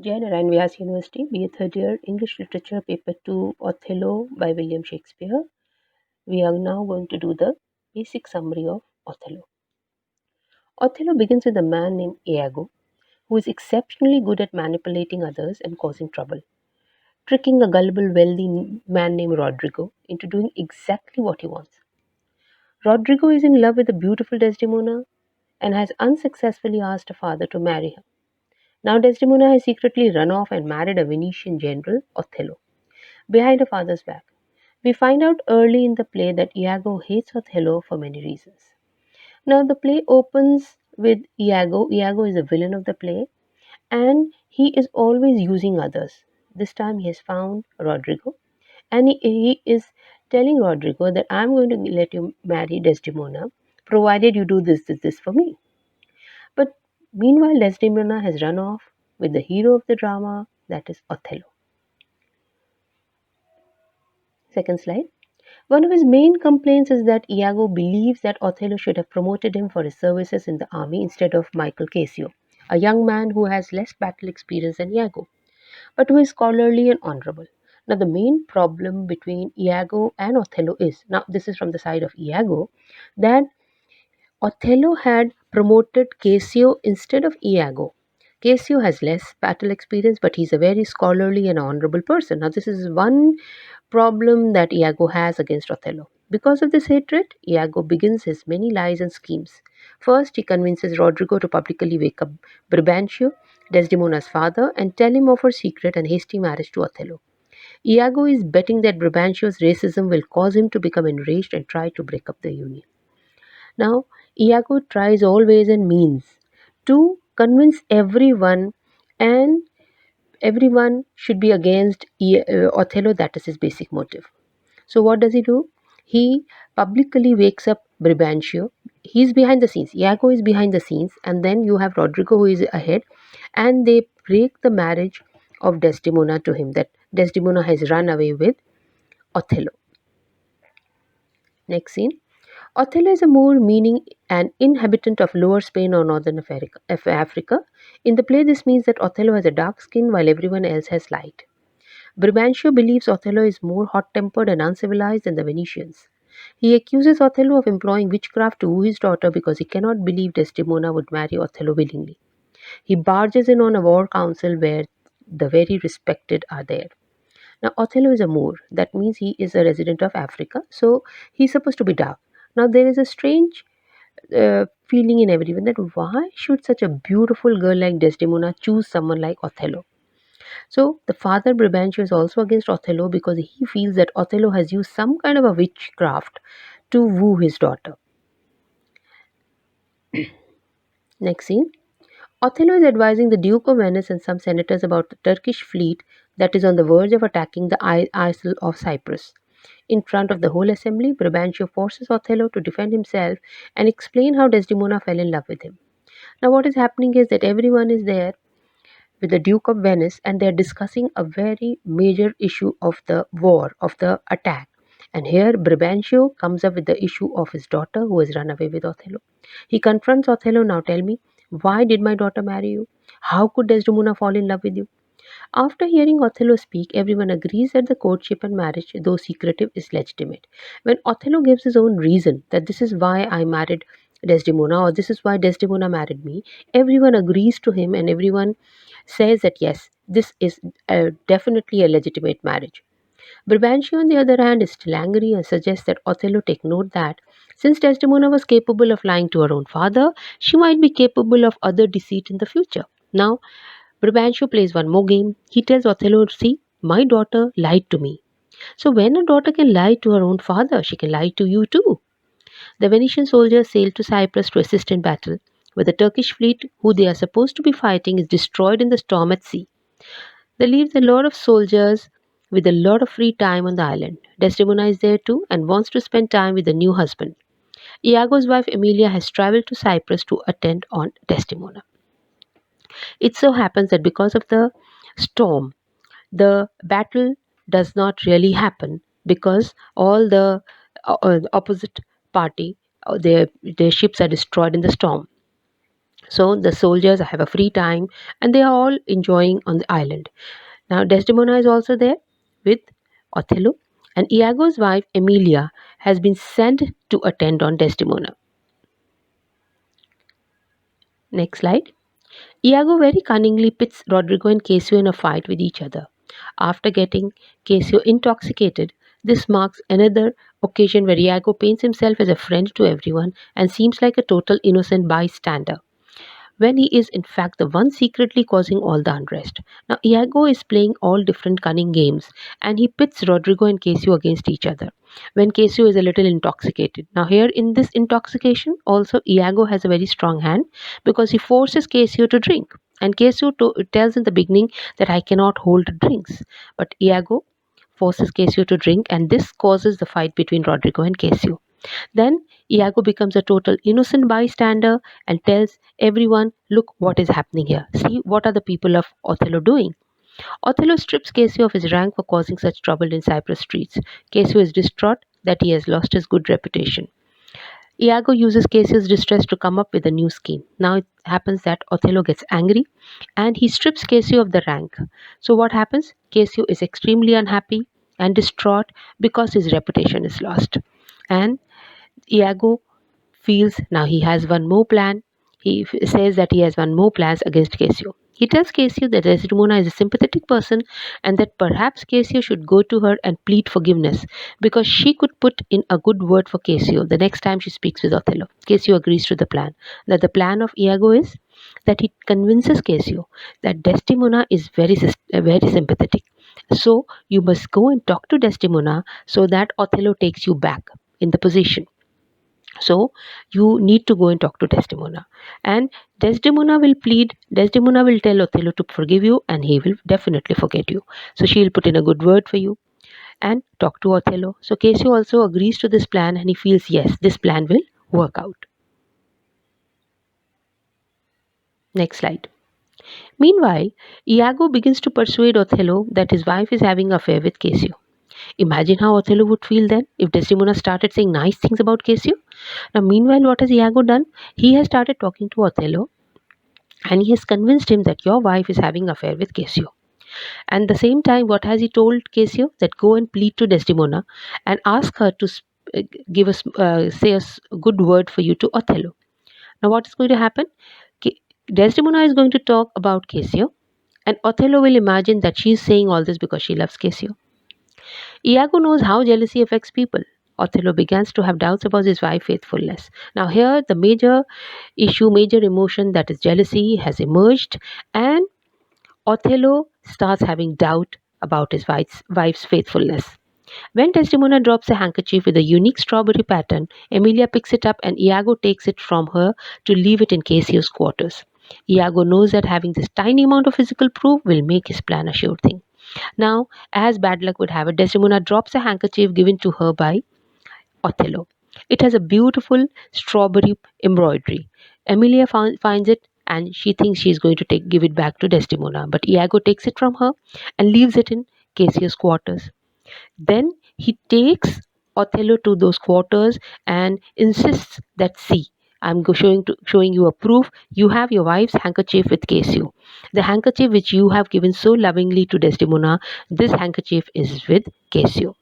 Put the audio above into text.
Jain Vyas University, BA third year, English Literature, Paper 2, Othello by William Shakespeare. We are now going to do the basic summary of Othello. Othello begins with a man named Iago, who is exceptionally good at manipulating others and causing trouble, tricking a gullible, wealthy man named Rodrigo into doing exactly what he wants. Rodrigo is in love with a beautiful Desdemona and has unsuccessfully asked her father to marry her. Now Desdemona has secretly run off and married a Venetian general, Othello, behind her father's back. We find out early in the play that Iago hates Othello for many reasons. Now, the play opens with Iago. Iago is the villain of the play, and he is always using others. This time, he has found Rodrigo, and he is telling Rodrigo that I'm going to let you marry Desdemona, provided you do this for me. But meanwhile, Desdemona has run off with the hero of the drama, that is Othello. Second slide. One of his main complaints is that Iago believes that Othello should have promoted him for his services in the army instead of Michael Cassio, a young man who has less battle experience than Iago, but who is scholarly and honorable. Now, the main problem between Iago and Othello is, now this is from the side of Iago, that Othello had promoted Cassio instead of Iago. Cassio has less battle experience, but he's a very scholarly and honorable person. Now, this is one problem that Iago has against Othello. Because of this hatred, Iago begins his many lies and schemes. First, he convinces Rodrigo to publicly wake up Brabantio, Desdemona's father, and tell him of her secret and hasty marriage to Othello. Iago is betting that Brabantio's racism will cause him to become enraged and try to break up the union. Now, Iago tries all ways and means to convince everyone, and everyone should be against Othello. That is his basic motive. So what does he do? He publicly wakes up Brabantio. He's behind the scenes. Iago is behind the scenes, and then you have Rodrigo who is ahead, and they break the marriage of Desdemona to him. That Desdemona has run away with Othello. Next scene. Othello is a Moor, meaning an inhabitant of Lower Spain or Northern Africa. In the play, this means that Othello has a dark skin while everyone else has light. Brabantio believes Othello is more hot-tempered and uncivilized than the Venetians. He accuses Othello of employing witchcraft to woo his daughter because he cannot believe Desdemona would marry Othello willingly. He barges in on a war council where the very respected are there. Now, Othello is a Moor. That means he is a resident of Africa, so he's supposed to be dark. Now, there is a strange feeling in everyone that why should such a beautiful girl like Desdemona choose someone like Othello? So the father Brabantio is also against Othello because he feels that Othello has used some kind of a witchcraft to woo his daughter. Next scene. Othello is advising the Duke of Venice and some senators about the Turkish fleet that is on the verge of attacking the isle of Cyprus. In front of the whole assembly, Brabantio forces Othello to defend himself and explain how Desdemona fell in love with him. Now, what is happening is that everyone is there with the Duke of Venice, and they're discussing a very major issue of the war, of the attack. And here Brabantio comes up with the issue of his daughter who has run away with Othello. He confronts Othello. Now tell me, why did my daughter marry you? How could Desdemona fall in love with you? After hearing Othello speak, everyone agrees that the courtship and marriage, though secretive, is legitimate. When Othello gives his own reason that this is why I married Desdemona or this is why Desdemona married me, everyone agrees to him and everyone says that yes, this is definitely a legitimate marriage. Brabantio, on the other hand, is still angry and suggests that Othello take note that since Desdemona was capable of lying to her own father, she might be capable of other deceit in the future. Now, Brabantio plays one more game. He tells Othello, see, my daughter lied to me. So when a daughter can lie to her own father, she can lie to you too. The Venetian soldiers sail to Cyprus to assist in battle, where the Turkish fleet, who they are supposed to be fighting, is destroyed in the storm at sea. They leave a lot of soldiers with a lot of free time on the island. Desdemona is there too and wants to spend time with the new husband. Iago's wife Emilia has traveled to Cyprus to attend on Desdemona. It so happens that because of the storm, the battle does not really happen because all the opposite party, their ships are destroyed in the storm. So the soldiers have a free time and they are all enjoying on the island. Now Desdemona is also there with Othello, and Iago's wife Emilia has been sent to attend on Desdemona. Next slide. Iago very cunningly pits Rodrigo and Casio in a fight with each other. After getting Casio intoxicated, this marks another occasion where Iago paints himself as a friend to everyone and seems like a total innocent bystander, when he is in fact the one secretly causing all the unrest. Now, Iago is playing all different cunning games and he pits Rodrigo and Casio against each other when Casio is a little intoxicated. Now, here in this intoxication, also Iago has a very strong hand because he forces Casio to drink. And tells in the beginning that I cannot hold drinks. But Iago forces Casio to drink, and this causes the fight between Rodrigo and Casio. Then Iago becomes a total innocent bystander and tells everyone, look what is happening here. See what are the people of Othello doing. Othello strips Casio of his rank for causing such trouble in Cyprus streets. Casio is distraught that he has lost his good reputation. Iago uses Casio's distress to come up with a new scheme. Now it happens that Othello gets angry and he strips Casio of the rank. So what happens? Casio is extremely unhappy and distraught because his reputation is lost. And Iago feels now he has one more plan. Says that he has one more plans against Casio. He tells Casio that Desdemona is a sympathetic person and that perhaps Casio should go to her and plead forgiveness because she could put in a good word for Casio the next time she speaks with Othello. Casio agrees to the plan. That the plan of Iago is that he convinces Casio that Desdemona is very sympathetic. So you must go and talk to Desdemona so that Othello takes you back in the position. So you need to go and talk to Desdemona. And Desdemona will tell Othello to forgive you and he will definitely forget you. So she'll put in a good word for you and talk to Othello. So Casio also agrees to this plan and he feels yes, this plan will work out. Next slide. Meanwhile, Iago begins to persuade Othello that his wife is having an affair with Casio. Imagine how Othello would feel then if Desdemona started saying nice things about Casio. Now, meanwhile, what has Iago done? He has started talking to Othello and he has convinced him that your wife is having an affair with Casio. And the same time, what has he told Casio? That go and plead to Desdemona and ask her to give us say a good word for you to Othello. Now, what is going to happen? Desdemona is going to talk about Casio, and Othello will imagine that she is saying all this because she loves Casio. Iago knows how jealousy affects people. Othello begins to have doubts about his wife's faithfulness. Now, here the major emotion, that is jealousy, has emerged, and Othello starts having doubt about his wife's faithfulness. When Desdemona drops a handkerchief with a unique strawberry pattern, Emilia picks it up and Iago takes it from her to leave it in Casio's quarters. Iago knows that having this tiny amount of physical proof will make his plan a sure thing. Now, as bad luck would have it, Desdemona drops a handkerchief given to her by Othello. It has a beautiful strawberry embroidery. Emilia finds it and she thinks she is going to give it back to Desdemona, but Iago takes it from her and leaves it in Casio's quarters. Then he takes Othello to those quarters and insists that see, showing you a proof. You have your wife's handkerchief with Casio. The handkerchief which you have given so lovingly to Desdemona, this handkerchief is with Casio.